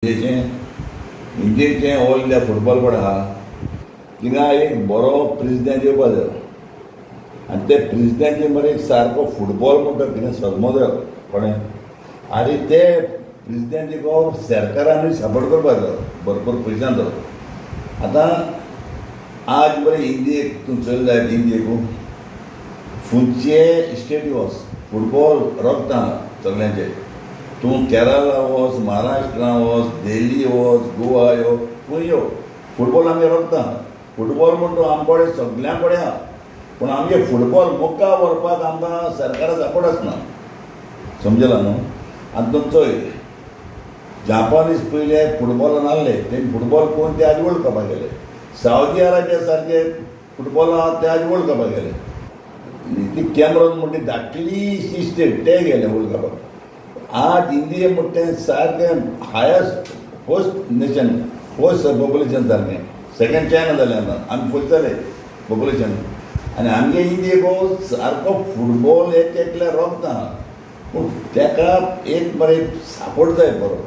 इंडियेचे all India football board आहा थिंगा एक बरो प्रेसिडेंट येवपा जाय आनी ते प्रेसिडेंटी मरे एक सारको फुटबॉल म्हणटा कितें सजमो जाय कोणें आनी ते प्रेसिडेंटीक सरकारानूय सपोर्ट करपा जाय भरपूर पयशां जाय. आतां आज बरें इंडियेक तूं चल जायत इंडियेक फुडचे स्टेटी वच फुटबॉल रगता सगळ्यांचे. तूं केरला वच, महाराष्ट्रा वच, दिल्ली वच, गोवा यो खंय यो फुटबॉल आमगे रगता. फुटबॉल म्हणटा आमकोडे सगळ्यां कडेन आहा पूण आमगे फुटबॉल मुखार व्हरपाक आमकां सरकारा सपोर्ट आसना. समजला न्हू. आतां तुमचो जापानीज पयले फुटबॉलान आहले तेणी फुटबॉल पळोवन ते आज वर्ल्ड कपाक गेले. सावदी अरेबिया सारके फुटबॉल आहा ते आज वर्ल्ड कपाक गेले. ती कॅमरोन म्हणटी धाकलीशी स्टेट ते गेले वर्ल्ड कपाक. आज इंडिये म्हणटा सारकें highest first nation first population सारकें सेकंड चायना जालें आतां आमी फर्स्ट जाले पॉप्युलेशन. आनी आमगे इंडियेक सारको फुटबॉल एक एकल्या रोगता पूण तेका एक बरें सपोर्ट जाय बरो.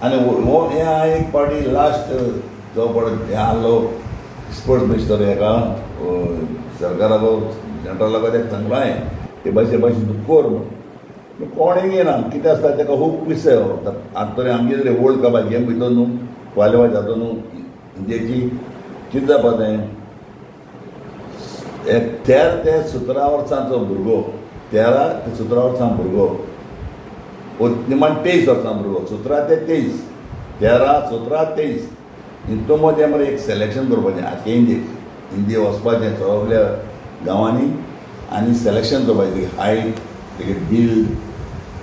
आनी हो हें आहा एक पाटी लास्ट जो पळय हें आहलो स्पोर्ट्स मिनिस्टर हेका सरकाराको सेंट्रलाको तेका सांगलो हांवें ते भाशेन तूं कर म्हूण. कोणें घेयना कितें आसता तेका खूब पिसय. आतां तरी आमगे जर वर्ल्ड कपाक गेम भितर न्हू क्वॉलिफाय जाता न्हू इंडियेची कितें जावपा जाय 13 ते 17 वर्सांचो भुरगो 13 ते 17 वर्सां भुरगो निमाण 23 वर्सां भुरगो 17 ते 23 13 17 23 हितू मदें मरे एक सिलेक्शन करपाचें आख्या इंडिये वचपाचें सगळ्या गांवांनी आनी सिलेक्शन करपाचें हायट तेगे बिल्ड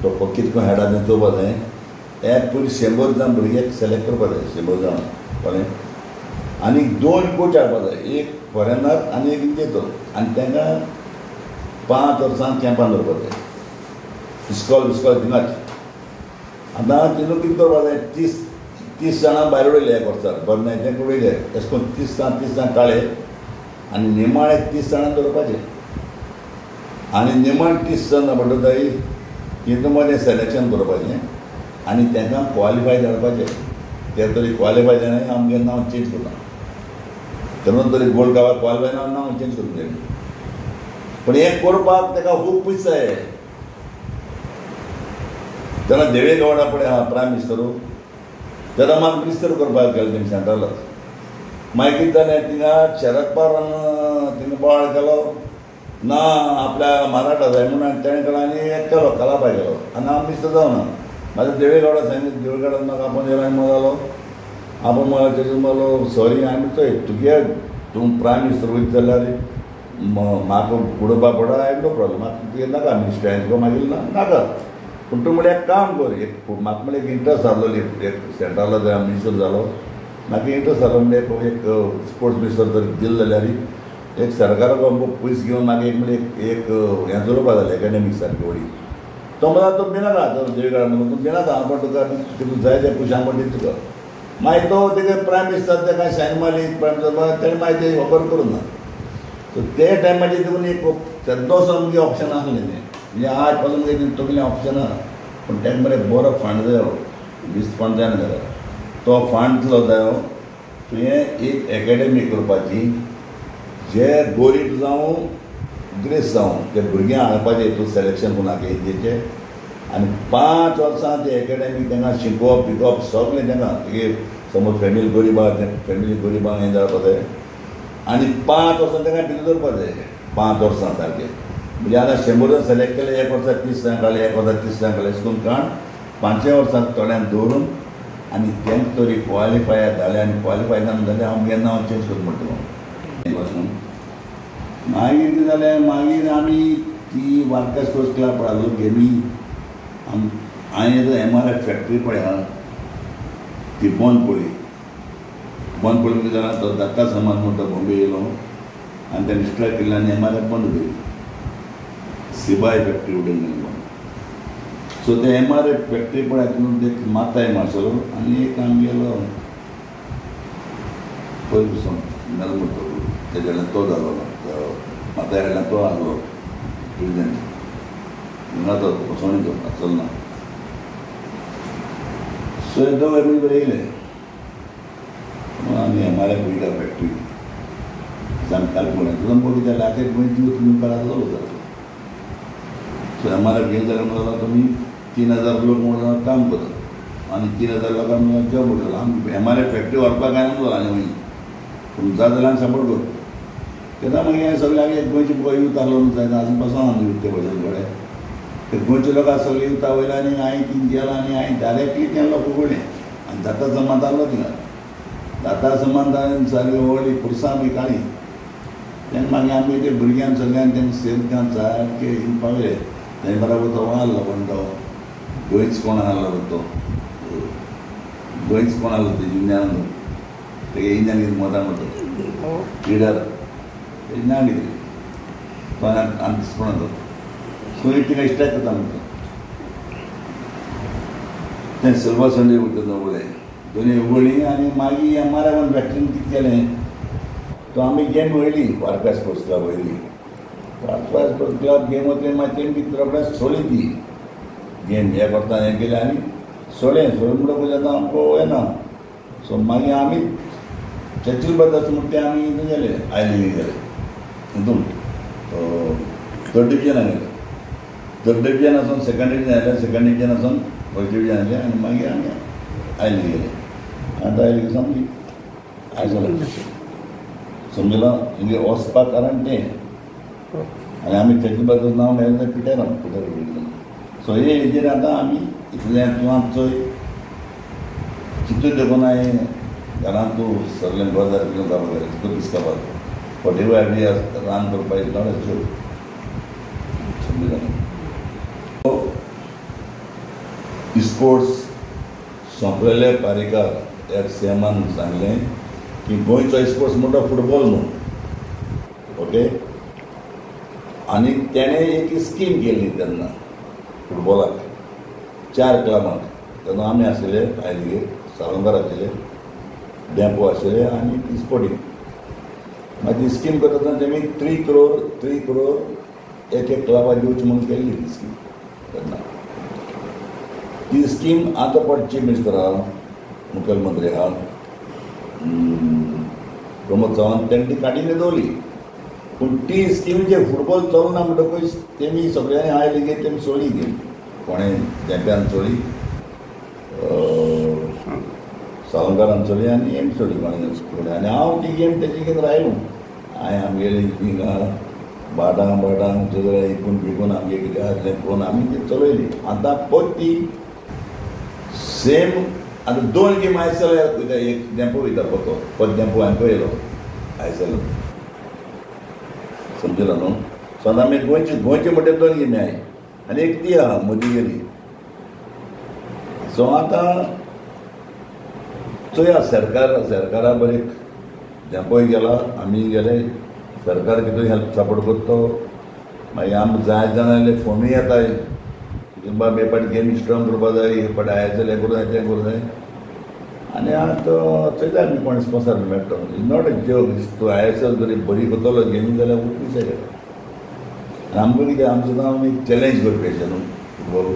तो कितको हेडा तें चोवपा जाय. एक पयलीं 100 जाण भुरग्याक सिलेक्ट करपा जाय 100 जाण कळ्ळें. आनी 2 कोच हाडपा जाय एक फॉरेनर आनी एक इंडियेचो आनी तांकां 5 वर्सां कॅम्पान दवरपा जाय. इस्कॉल थिंगाच. आतां तितून कितें करपा जाय 30 जाणां भायर उडयले एक वर्साक बरें नाय तांकां उडयले अशें करून 30 जाण काळे आनी निमाणे 30 जाणां दवरपाचे. आनी निमाण 30 जाणां म्हणटा थंय तितून मदें सिलेक्शन करपाचें आनी तांकां क्वॉलिफाय धाडपाचें. ते तरी क्वॉलिफाय जायना आमगें नांव चेंज करना तेन्ना तरी गोल्ड कपाक क्वॉलिफाय नांव चेंज करूंक जाय. पूण हें करपाक ताका खूब पयस जाय. तेन्ना देवे गौडा पळय आहा प्रायम मिनिस्टर तेन्ना म्हाका मिनिस्टर करपाक गेलो तेणी सेंट्रलाक. मागीर कितें जालें थिंगा शरद पवारान थिंगा बोवाळ केलो ना आपल्या मराठा जाय म्हणून तेणें केलो आनी एक केलो कलापा गेलो आनी हांव मिनिस्टर जावना. मागीर देवे गौडा सांगितलें देवे गौडान म्हाका आपोवन येयलो आनी जालो आपूण म्हाका तेजें म्हणलो सॉरी आमी चोय तुगे तूं प्रायम मिनिस्टर वयता जाल्यार म्हाका उडोवपा पडा हांवें नो प्रॉब्लम म्हाका तुगे नाका मिनिस्टर तुका मागीर नाका पूण तूं म्हळ्यार एक काम कर एक म्हाका म्हळ्यार एक इंट्रस्ट आहलो एक सेंट्रला जर मिनिस्टर जालो म्हाका इंट्रस्ट आहलो म्हणजे एक स्पोर्ट्स मिनिस्टर जर दिलो जाल्यार एक सरकाराक आमकां पयस घेवन म्हाका एक म्हणजे एक हें चलोवपा जालें एकाडेमीक सारकी व्हडी. तो म्हणटा तूं भिनाका देवे गौडा म्हणून तूं भिनाका हांव पण तुका तुका जाय ते पयशे हांव पण तुका. मागीर तो तेगे प्रायम मिनिस्टर तेका सायन मारली प्रायम मिनिस्टर तेणें मागीर तें ऑफर करूं ना. सो ते टायमाचेर देखून एक सद्दोसो आमगे ऑप्शन आसलें तें म्हणजे आज पासून तेजें तगलें ऑप्शन आहा पूण तेका मरे बरो फंड जायो 20 फंड जायना जाल्यार तो फंड दिलो जायो. तुवें एक एकाडेमी करपाची जे गोरीब जावं ग्रेस जावं ते भुरग्यां हाडपाचें हितून सिलेक्शन करून आख्या इंडियेचें आनी 5 वर्सां ते एकाडेमीक तांकां शिकोवप पिकोवप सगळें तांकां तेगे समज फॅमिली गरीब आहा ते फॅमिली गरिबांक हें जावपा जाय आनी 5 वर्सां तांकां भितर दवरपा जाय 5 वर्सां सारकें. म्हणजे आतां 100 जाण सिलेक्ट केले एक वर्सा 30 जाण काडले एक वर्सा 30 जाण काडले अशें करून काण 5 वर्सांक थोड्यांक दवरून आनी तेंकां तरी क्वॉलिफाय जाले आनी क्वॉलिफाय जावन जाल्यार हांव म्हजें नांव चेंज करता म्हणटा. मागीर कितें जालें मागीर आमी ती वार्का स्पोर्ट्स क्लब पळयलो गेमी हांवें MRF फॅक्टरी पळय आहा ती बंद पडली कितें जालें तो दत्ता समाज म्हणटा बॉम्बे येयलो आनी तेणें स्ट्रायक केल्ली आनी MRF बंद उडयली. सिबाय फॅक्टरी उडयली बंद. सो ते MRF फॅक्टरी पळय तितून एक माताय मारसलो आनी एक आमगेलो पयस पसून मेलो म्हणटा तेजे कडल्यान तो जालो माताय कडल्यान तो आहलो प्रेसिडेंट ना तो सोणी तो चलना. सो एकदम आमी बरें येयले आमी एमआरएफ पळयता फॅक्टरी आमी कालपुण्याचो पळोवंक जाल्यार आतां एक गोंयची तुमी करार जालो जाता सो एमआरएफ घेवन जाल्यार म्हणून तुमी 3000 लोक म्हणून काम करता आनी 3000 लोकांक जॉब करता आमी एमआरएफ फॅक्टरी व्हरपाक काय ना आनी खंय पूण जाय जाल्यार आमी सपोर्ट करता तेन्ना मागीर हें सगळें आमी एक गोंयचे यूथ आहलो जायना आजून पासून आमी यूथ ते भशेन कडेन ते गोंयचे लोकां सगळे युथा वयले आनी हांवें तीं गेलो आनी हांवें डायरेक्टली तेंकां फुगोवलें आनी जाता जमात आहलो थिंगा जाता जमात सारकी व्हडली पुरसां बी काळी तेन्ना मागीर आमी ते भुरग्यांक सगळ्यांक तेंकां सेवकांक सारके पावले तें बराबर तो आहलो पण तो गोंयच कोण आहलो तो गोंयच कोण आहलो ते जुन्यान तेगे इंडियान कितें मतां म्हणटा लिडर ना कितें तो आमी दिसपणा तो सो तिका इश्टाक करता म्हणटा तें सिल्वर संडे उरता उगडलें दोनी उगडलीं आनी मागीर एमआरएफान फॅक्टरीन कितें केलें तो आमी गेम वयली वार्का स्पोर्ट्स क्लब वयली वार्का स्पोर्ट्स क्लब गेम वतली मागीर तेमी कितें रोखडेंच सोडली ती गेम हें करता हें केलें आनी सोडलें म्हणटकूच आतां आमकां येना सो मागीर आमी चर्चिल बद्दल म्हणटा तें आमी हितून गेले आयलिंग गेले हितून थर्ड डिविजनाक गेले थर्ड डिविजन आसून सेकंड डिविजन आयलें सेकंड डिविजन आसून फर्स्ट डिविजन आयलें आनी मागीर आमी आयली गेले आतां आयली समजी आयजलें समजलो हिंगे वचपाक कारण तें आनी आमी चर्चिल बद्दल नांव घातलें तें पिटेराम सो हे हेजेर आतां आमी इतलें किंवां चोय चितून देखून हांवें घरांत तूं सगळें घर जाता कितें कामां केलें तितून दिसकापाक 45 years रान करपाक इज नॉट अ जोक समजलें स्पोर्ट्स सोंपलेले पारेकार एक सेमान सांगलें की गोंयचो स्पोर्ट्स म्हणटा फुटबॉल म्हणून ओके आनी तेणें एक स्कीम केल्ली तेन्ना फुटबॉलाक 4 क्लबांक तेन्ना आमी आशिल्ले आयलिगेर साळुंगार आशिल्ले डॅम्पो आशिल्ले आनी स्पोर्टींग मागीर ती स्कीम करता तेमी 3 करोड एक क्लबाक दिवची म्हणून केल्ली ती स्कीम तेन्ना ती स्कीम आतां पड चीफ मिनिस्टर आहा मुखेलमंत्री आहा प्रमोद चव्हाण तेणी ती काडिल्ली दवरली पूण ती स्कीमीचेर फुटबॉल चलना म्हणटकूच तेमी सगळ्यांनी आयली गे तेमी सोडली गेली कोणें जेप्यान सोडली साळुंगारान सोडली आनी हें सोडली कोणें आनी हांव ती गेम तेजे कितें रायलो हांवें आमगेली हिंगा भाटां सगळें इकून बिकून आमगे कितें आसलें पळोवन आमी ती चलयली आतां पद ती सेम आतां 2 गेम आयसर वयता एक डॅम्पो वयता पतो पद डॅम्पो हांवें पळयलो आयसर समजलो न्हू सो आतां आमी गोंयचे म्हणटा 2 गेमी आहाय आनी एक ती आहा मदीं गेली सो आतां चोया सरकारा बरें डॅम्पोय गेला आमी गेले सरकार कितें हेल्प सपोर्ट करता मागीर आमकां जाय जाणाले फोनूय येताय बाबा हे फाटी गेमी स्ट्रॉंग करपा जाय हे फाटी आयएसएल हें करूं जाय तें करूं जाय आनी आतां चोयता आमी कोण स्पॉन्सर मेळटा इज नॉट अ जोक तूं आयएसएल जरी बरी करतलो गेमी जाल्यार खूब पयशे घेता आनी आमकां कितें आमचें नांव एक चॅलेंज करपी अशें न्हू फुटबॉल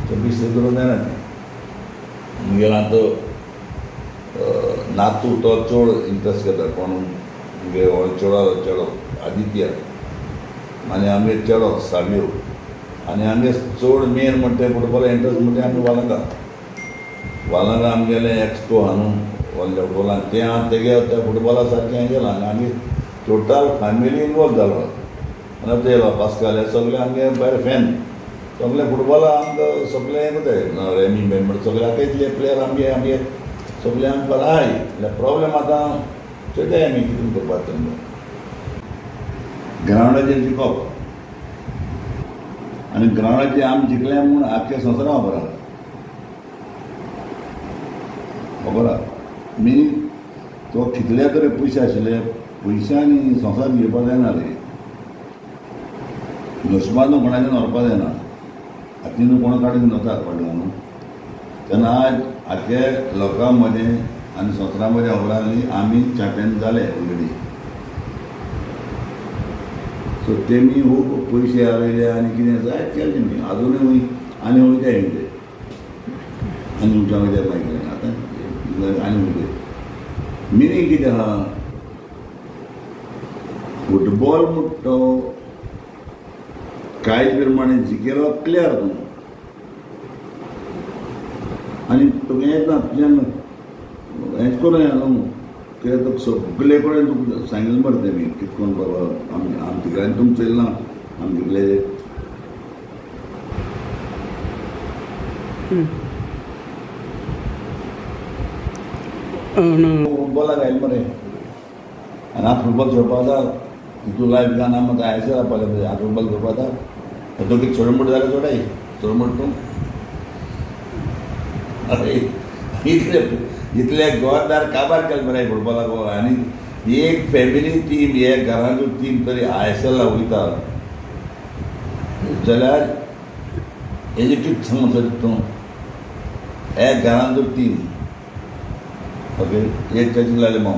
ते बिश्ट करूं जायना तें मुगेलो आतां नातू तो चड इंट्रस्ट घेता कोण मुगे चेडो आदित्य आनी आमगे चेडो साबियो आनी आमगे चड मेन म्हणटा फुटबॉल इंट्रस्ट म्हणटा आमी वालांगा आमगेलें एक्सपो आहा न्हू व्हडल्या फुटबॉलान तें आहा तेगे त्या फुटबॉला सारकें हें केलां आनी आमी टोटल फॅमिली इनवॉल्व जालो आनी ते येयलो पास्काल हे सगळे आमगे भायर फॅन सगळे फुटबॉला आमकां सगळें हें करताय रेमी मेंबर सगळे आतां इतले प्लेयर आमगे सगळे आमकां आहाय म्हळ्यार प्रॉब्लेम आतां चोयताय आमी कितें करपाक तेंकां ग्रावंडाचेर जिखप आनी ग्रावंडाचेर आमी जिखले म्हूण आख्या संवसारांत खबर आहा खबर आहा मिनी तो कितले तरी पयशे आशिल्ले पयशांनी संवसार घेवपाक जायना रे नशिबान कोणाच्यान व्हरपाक जायना हातीन कोण काडून वता फाटल्यान न्हू तेन्ना आज आख्या लोकां मदें आनी संवसारा मदें खबर आहली आमी चॅम्पियन जाले ऑलरेडी सो तेमी खूब पयशे हारयले आनी कितें जायत केलें तेमी आजुनूय आनी वयताय ते आनी तुमच्या कितें मागीर आतां आनी कितें मिनींग कितें आहा फुटबॉल म्हणटा तो कांय प्रमाणे जिखलो क्लियर तूं आनी तुका येता तुज्यान हेंच करूं न्हू कित्याक तुका सगळे कडेन तुका सांगिल्लें मरे तेमी कितकोन बाबा आमी तिकडे तुमचो येयला आमी तिकडे फुटबॉलाक आयले मरे आनी हांव फुटबॉल खेळपा जाता हितू लायफ गाना म्हाका आयसर आपले हांव फुटबॉल खेळपा जाता तो कितें चोड मोठ जालें चोडाय चोड मोठ तूं अरे इतले गोरदार काबार केले मरे फुटबॉलाक आनी एक फॅमिली टीम हे घरांतूय टीम तरी आयएसएला वयता जाल्यार हेजें कितें समज तूं हे घरांतूय टीम ओके एक चर्चीन लायले माव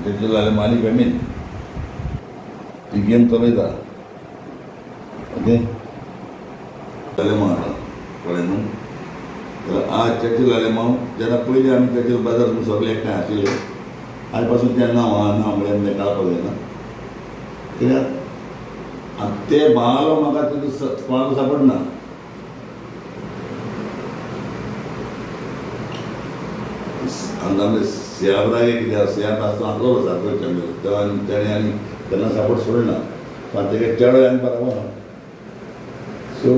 चर्चीन लायले माली फॅमिली ती गेम चलयता ओके जालें माव कळ्ळें न्हू जाल्यार आज चर्चीन लायले माव जेन्ना पयलीं आमी चर्चीन बाजार सगळे एकठांय आशिल्ले आज पासून तें नांव म्हणल्यार तें काळपाक जायना कित्याक आतां ते भावालो म्हाका कोणाक सापडना आमचे सियाबरागे कितें सियाब आसता आसलो सारको चॅम्पियन तेणें आनी तेन्ना सपोर्ट सोडना पण तेगे चेडो आनी बरोबर सो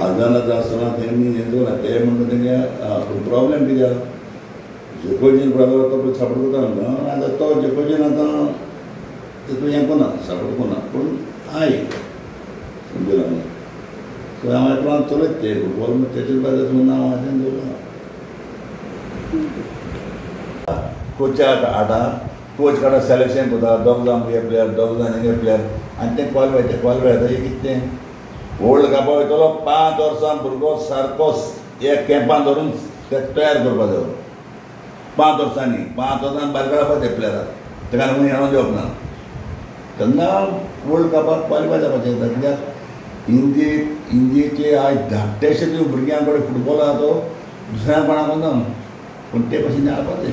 आदानाचो आसतना तेमी हें केलां ते म्हणटा तेंगे प्रॉब्लेम कित्याक जोकोजीन प्रॉब्लेम तो सपोर्ट करता म्हणटा आतां तो जोकोजीन आतां तेतून हें कोना सपोर्ट कोना पूण आय समजला न्ही सो हांव एकलो चलयत ते फुटबॉल तेचेर बाजार म्हणून हांव हातीन दवरला कोचाक हाडा कोच काडा सेलेक्शन करता दोग जाण हे प्लेयर दोग जाण हे प्लेयर आनी ते क्वॉलिफाय जाता हे कितें तें वर्ल्ड कपा वयतलो 5 वर्सां भुरगो सारको एक कॅम्पान धरून ते तयार करपाक जाय 5 वर्सांनी 5 वर्सांनी भायर काडपाक ते प्लेयराक तेका लागून येवं दिवप ना तेन्ना वर्ल्ड कपाक क्वॉलिफाय जावपाचें जाता कित्याक इंडियेचे आयज धाकटेशे भुरग्यां कडेन फुटबॉल आहा तो दुसऱ्या कोणाक ना पूण ते भशेन हाडपाक जाय